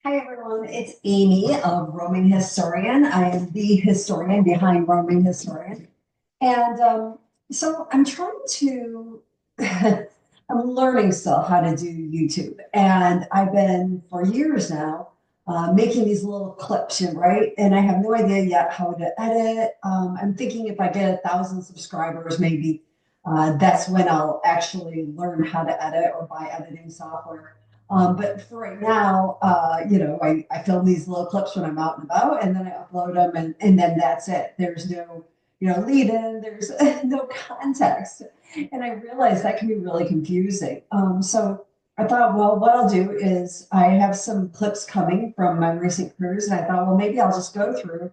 Hi everyone, it's Amy of Roaming Historian. I am the historian behind Roaming Historian. And so I'm trying to, I'm learning still how to do YouTube. And I've been for years now making these little clips, right? And I have no idea yet how to edit. I'm thinking if I get 1,000 subscribers, maybe that's when I'll actually learn how to edit or buy editing software. But for right now, I film these little clips when I'm out and about, and then I upload them, and then that's it. There's no, lead in, there's no context. And I realized that can be really confusing. So I thought, well, what I'll do is I have some clips coming from my recent cruise, and I thought, well, maybe I'll just go through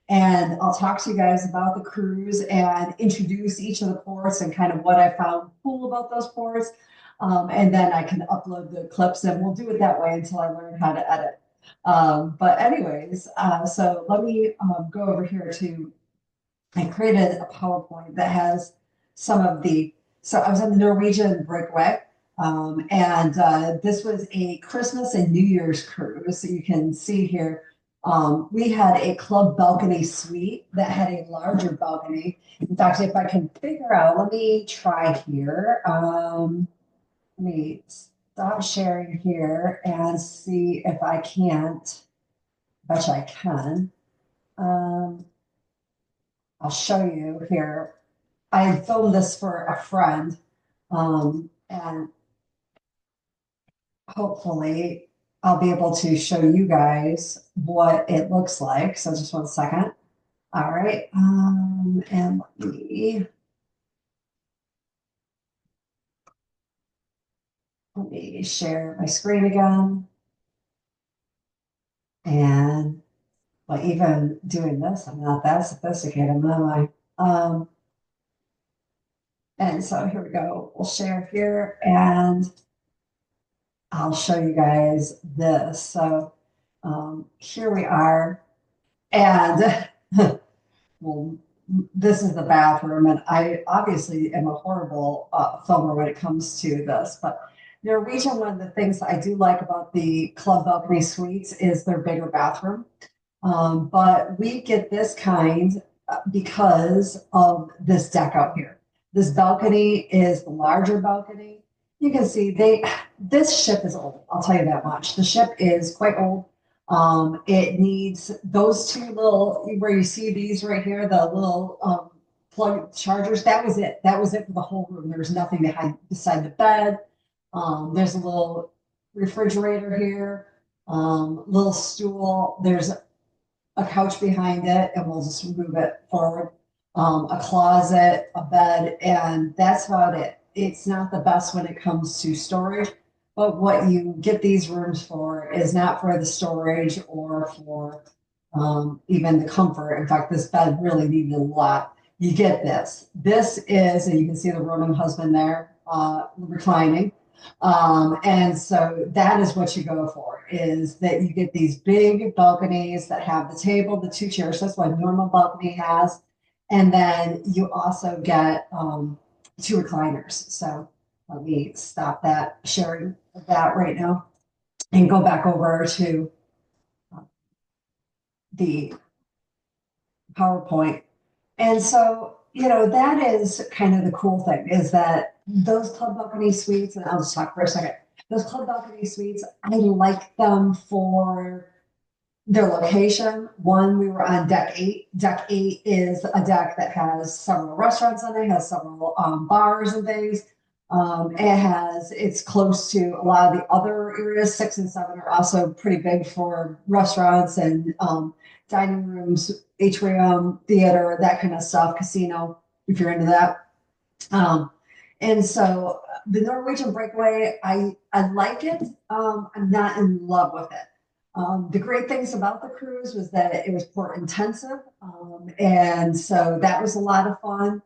and I'll talk to you guys about the cruise and introduce each of the ports and kind of what I found cool about those ports. And then I can upload the clips and we'll do it that way until I learn how to edit. But anyways, so let me go over here to, I created a PowerPoint that has some of so I was on the Norwegian Breakaway. And this was a Christmas and New Year's cruise. So you can see here, we had a club balcony suite that had a larger balcony. In fact, if I can figure out, let me try here. Let me stop sharing here and see if I can't. Bet I can. Um, I'll show you here. I filmed this for a friend, and hopefully I'll be able to show you guys what it looks like. So just one second. All right. And let me share my screen again. And well, even doing this, I'm not that sophisticated, am I? And so here we go. We'll share here and I'll show you guys this. So here we are. And well, this is the bathroom. And I obviously am a horrible filmer when it comes to this. But Norwegian, one of the things I do like about the club balcony suites is their bigger bathroom. But we get this kind because of this deck out here. This balcony is the larger balcony. You can see this ship is old. I'll tell you that much. The ship is quite old. It needs those two little, where you see these right here, the little plug chargers. That was it. That was it for the whole room. There was nothing beside the bed. There's a little refrigerator here, little stool. There's a couch behind it, and we'll just move it forward. A closet, a bed, and that's about it. It's not the best when it comes to storage, but what you get these rooms for is not for the storage or for even the comfort. In fact, this bed really needed a lot. You get this. This is, and you can see the Roman husband there reclining. And so that is what you go for, is that you get these big balconies that have the table, the two chairs. That's what a normal balcony has. And then you also get two recliners. So let me stop that sharing of that right now and go back over to the PowerPoint. And so, that is kind of the cool thing, is that those club balcony suites, and I'll just talk for a second, those club balcony suites, I like them for their location. One, we were on deck 8. Deck 8 is a deck that has several restaurants on it, has several bars and things. It's close to a lot of the other areas. 6 and 7 are also pretty big for restaurants and dining rooms, atrium, theater, that kind of stuff, casino, if you're into that. And so the Norwegian Breakaway, I like it. I'm not in love with it. The great things about the cruise was that it was port intensive. And so that was a lot of fun.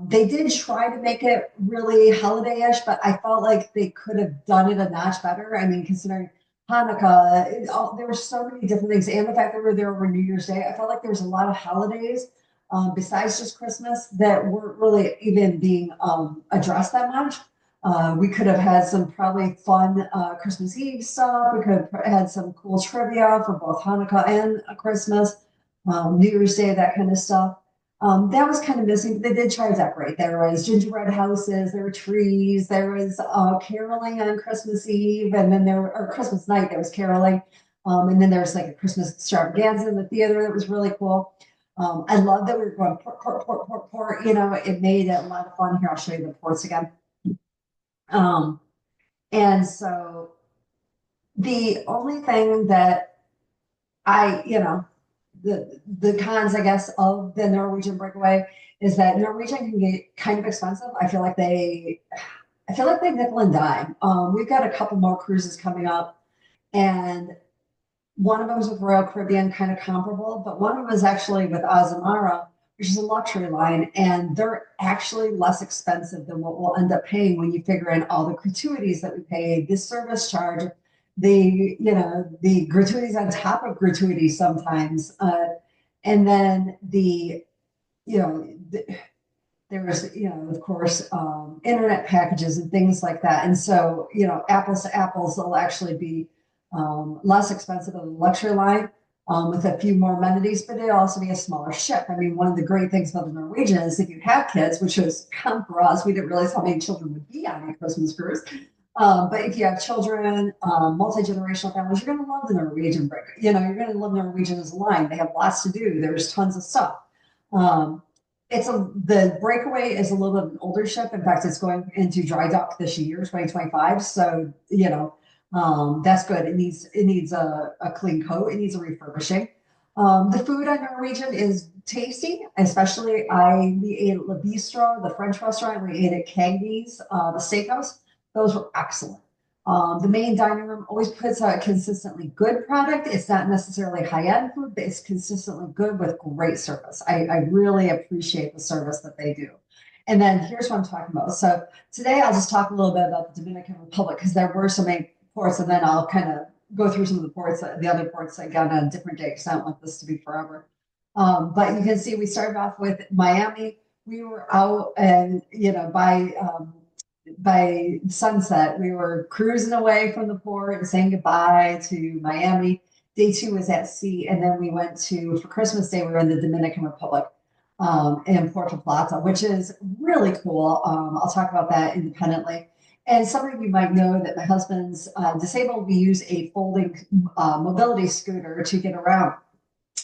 They did try to make it really holiday-ish, but I felt like they could have done it a notch better. I mean, considering Hanukkah, there were so many different things. And the fact that we were there over New Year's Day, I felt like there was a lot of holidays besides just Christmas that weren't really even being addressed that much. We could have had some probably fun Christmas Eve stuff. We could have had some cool trivia for both Hanukkah and Christmas, New Year's Day, that kind of stuff. That was kind of missing, but they did try to decorate. There was gingerbread houses, there were trees, there was caroling on Christmas Eve, and then or Christmas night, there was caroling. And then there was like a Christmas extravaganza in the theater that was really cool. I love that we were going port. It made it a lot of fun. Here, I'll show you the ports again. Um, and so the only thing that the cons, I guess, of the Norwegian Breakaway is that Norwegian can get kind of expensive. I feel like they nickel and dime. We've got a couple more cruises coming up, and one of them was with Royal Caribbean, kind of comparable, but one of them is actually with Azamara, which is a luxury line, and they're actually less expensive than what we'll end up paying when you figure in all the gratuities that we pay, the service charge, the gratuities on top of gratuities sometimes, and then you know, the, there was, of course, internet packages and things like that. And so, apples to apples, they'll actually be less expensive than the luxury line with a few more amenities, but it'll also be a smaller ship. I mean, one of the great things about the Norwegian is if you have kids, which was come for us, we didn't realize how many children would be on a Christmas cruise. But if you have children, multi-generational families, you're going to love the Norwegian break. You're going to love Norwegian as a line. They have lots to do. There's tons of stuff. Um, the Breakaway is a little bit of an older ship. In fact, it's going into dry dock this year, 2025. So, that's good. It needs a clean coat. It needs a refurbishing. The food on Norwegian is tasty, especially we ate at Le Bistro, the French restaurant. We ate at Cagney's, the steakhouse. Those were excellent. The main dining room always puts out a consistently good product. It's not necessarily high-end food, but it's consistently good with great service. I really appreciate the service that they do. And then here's what I'm talking about. So today I'll just talk a little bit about the Dominican Republic because there were so many ports, and then I'll kind of go through some of the other ports again on a different day because I don't want this to be forever. But you can see we started off with Miami. We were out and, by sunset, we were cruising away from the port and saying goodbye to Miami. Day two was at sea, and then we went for Christmas Day, we were in the Dominican Republic in Puerto Plata, which is really cool. I'll talk about that independently. And some of you might know that my husband's disabled. We use a folding mobility scooter to get around.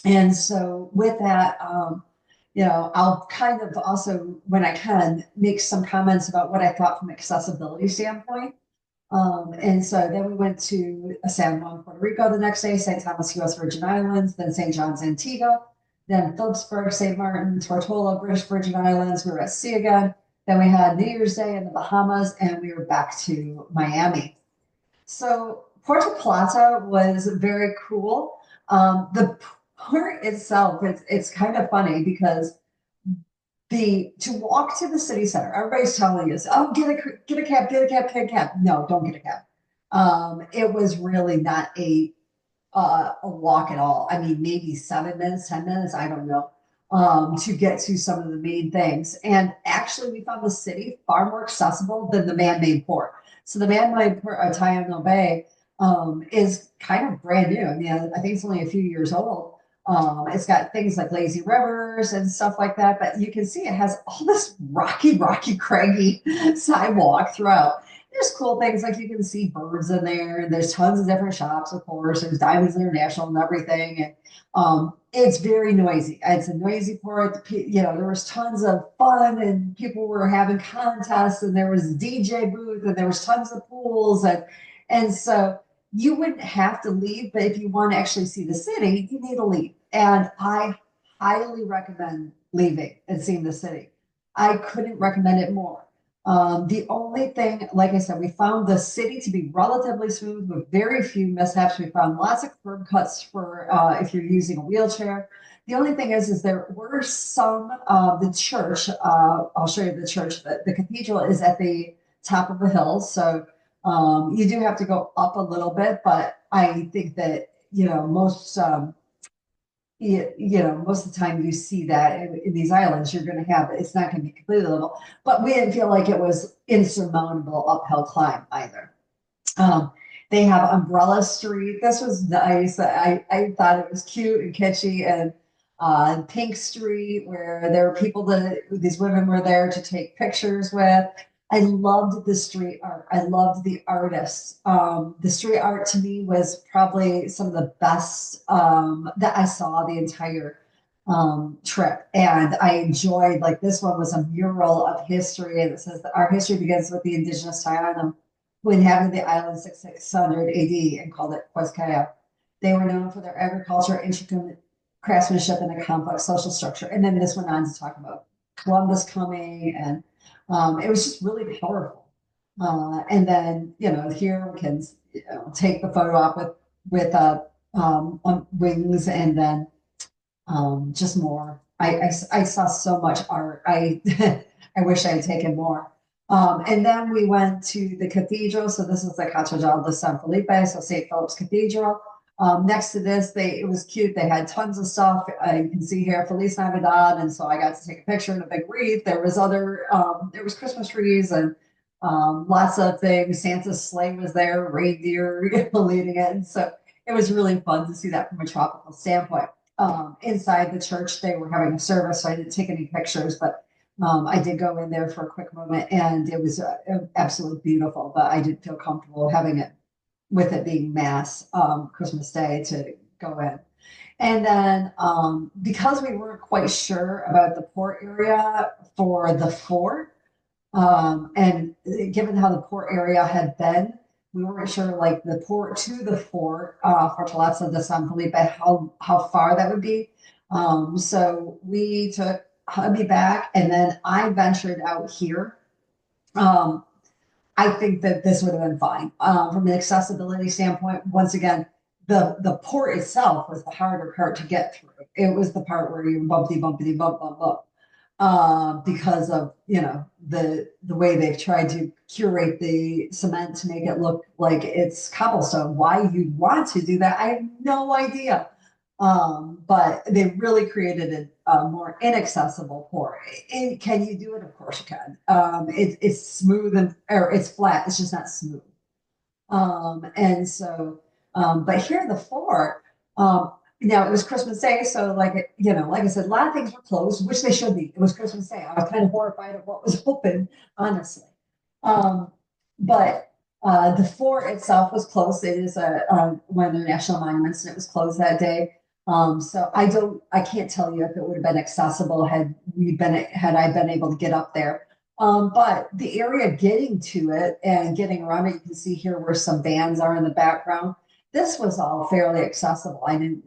And so with that, I'll kind of also, when I can, make some comments about what I thought from an accessibility standpoint. And so then we went to San Juan, Puerto Rico the next day, St. Thomas, U.S. Virgin Islands, then St. John's, Antigua, then Phillipsburg, St. Martin, Tortola, British Virgin Islands. We were at sea again. Then we had New Year's Day in the Bahamas, and we were back to Miami. So Puerto Plata was very cool. The port itself, it's kind of funny because to walk to the city center, everybody's telling you, oh, get a cab. No, don't get a cab. It was really not a walk at all. I mean, maybe 7 minutes, 10 minutes, I don't know, to get to some of the main things. And actually, we found the city far more accessible than the man-made port. So the man-made port of Taino Bay is kind of brand new. I mean, I think it's only a few years old. It's got things like lazy rivers and stuff like that, but you can see it has all this rocky, craggy sidewalk throughout. There's cool things like you can see birds in there, and there's tons of different shops, of course. There's Diamonds International and everything, and it's very noisy. It's a noisy port. There was tons of fun, and people were having contests, and there was a DJ booth, and there was tons of pools, and so you wouldn't have to leave, but if you want to actually see the city, you need to leave. And I highly recommend leaving and seeing the city. I couldn't recommend it more. The only thing, like I said, we found the city to be relatively smooth with very few mishaps. We found lots of curb cuts for if you're using a wheelchair. The only thing is there were some, the church, I'll show you the church, the cathedral is at the top of a hill. So you do have to go up a little bit, but I think that, most most of the time you see that in these islands, you're going to have, it's not going to be completely level, but we didn't feel like it was insurmountable uphill climb either. Um, they have Umbrella Street. This was nice. I thought it was cute and catchy. And Pink Street, where there were people that these women were there to take pictures with. I loved the street art. I loved the artists. The street art to me was probably some of the best that I saw the entire trip. And I enjoyed, like, this one was a mural of history. And it says that our history begins with the indigenous Taino who inhabited the island 600 AD and called it Ciao. They were known for their agriculture, intricate craftsmanship, and a complex social structure. And then this went on to talk about Columbus coming, and it was just really powerful. And then, here we can take the photo op with wings, and then just more. I saw so much art. I wish I had taken more. And then we went to the cathedral. So this is the Catedral de San Felipe, so St. Philip's Cathedral. Next to this, it was cute. They had tons of stuff. You can see here, Feliz Navidad. And so I got to take a picture and a big wreath. There was Christmas trees and lots of things. Santa's sleigh was there, reindeer leading it. And so it was really fun to see that from a tropical standpoint. Inside the church, they were having a service, so I didn't take any pictures, but I did go in there for a quick moment, and it was absolutely beautiful. But I didn't feel comfortable having it with it being Mass Christmas Day to go in. And then because we weren't quite sure about the port area for the fort, and given how the port area had been, we weren't sure, like, the port to the fort for Palazzo de San Felipe, how far that would be. So we took hubby back, and then I ventured out here. Um, I think that this would have been fine from an accessibility standpoint. Once again, the port itself was the harder part to get through. It was the part where you bumpity bumpity bump bump bump because of the way they've tried to curate the cement to make it look like it's cobblestone. Why you'd want to do that, I have no idea. But they really created a more inaccessible port. Can you do it? Of course you can. It's smooth or it's flat. It's just not smooth. And so, but here the fort, now it was Christmas Day, so like I said, a lot of things were closed, which they should be. It was Christmas Day. I was kind of horrified at what was open, honestly. Um, but the fort itself was closed. It is one of their national monuments, and it was closed that day. So I can't tell you if it would have been accessible had I been able to get up there. But the area getting to it and getting around it, you can see here where some vans are in the background. This was all fairly accessible. I didn't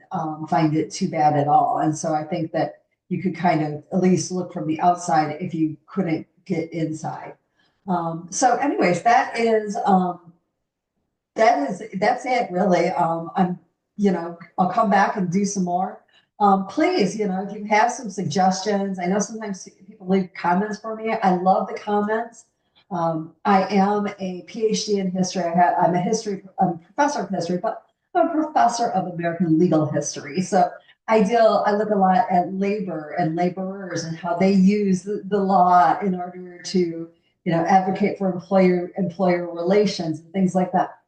find it too bad at all. And so I think that you could kind of at least look from the outside if you couldn't get inside. So anyways, that's it really. I'll come back and do some more. Please, if you have some suggestions, I know sometimes people leave comments for me. I love the comments. I am a PhD in history. I'm I'm a professor of history, but I'm a professor of American legal history. So I look a lot at labor and laborers and how they use the law in order to, advocate for employer relations and things like that.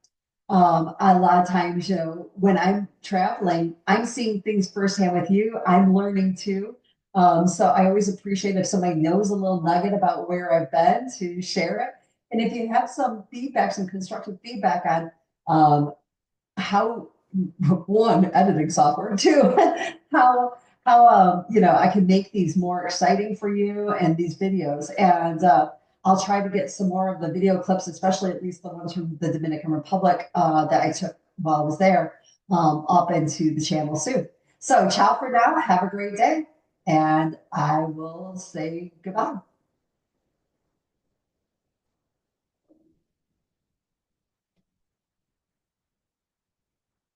A lot of times, when I'm traveling, I'm seeing things firsthand with you. I'm learning too. So I always appreciate if somebody knows a little nugget about where I've been to share it. And if you have some feedback, some constructive feedback on how one editing software, two how I can make these more exciting for you and these videos, and I'll try to get some more of the video clips, especially at least the ones from the Dominican Republic that I took while I was there, up into the channel soon. So ciao for now. Have a great day, and I will say goodbye.